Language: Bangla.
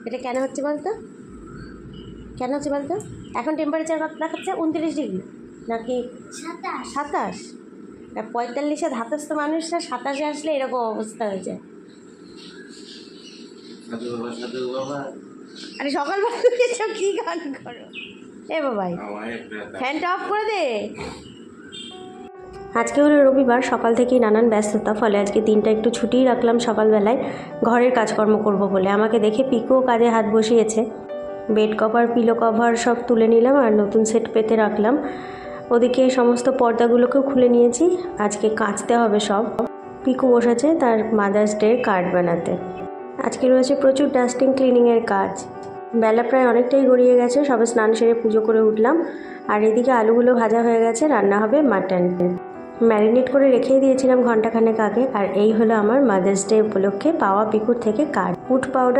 এটা কেন হচ্ছে বলতো? কেন হচ্ছে বলতো? এখন টেম্পারেচার কত দেখাচ্ছে? 29 ডিগ্রি নাকি 27? 45-এ ধাতস্থ মানুষরা 27-এ আসলে এরকম অবস্থা হয়েছে। আরে সকালবেলা এসব কি গান করো? এ বাবাই, ফ্যানটা অফ করে দে। আজকে হলো রবিবার, সকাল থেকেই নানান ব্যস্ততা, ফলে আজকে দিনটা একটু ছুটিই রাখলাম সকালবেলায় ঘরের কাজকর্ম করব বলে। আমাকে দেখে পিকুও কাজে হাত বসিয়েছে। বেড কভার, পিলো কভার সব তুলে নিলাম আর নতুন সেট পেতে রাখলাম। ওদিকে সমস্ত পর্দাগুলোকেও খুলে নিয়েছি, আজকে কাচতে হবে সব। পিকু বসেছে তার মাদার্স ডে কার্ড বানাতে। আজকে রয়েছে প্রচুর ডাস্টিং ক্লিনিংয়ের কাজ। বেলা প্রায় অনেকটাই গড়িয়ে গেছে, সবে স্নান সেরে পুজো করে উঠলাম। আর এদিকে আলুগুলো ভাজা হয়ে গেছে, রান্না হবে মাটন। ম্যারিনেট করে রেখেই দিয়েছিলাম ঘন্টাখানেক আগে। আর এই হলো আমার মাদার্স ডে উপলক্ষে পাওয়া পিকুর থেকে কার্ড। Food powder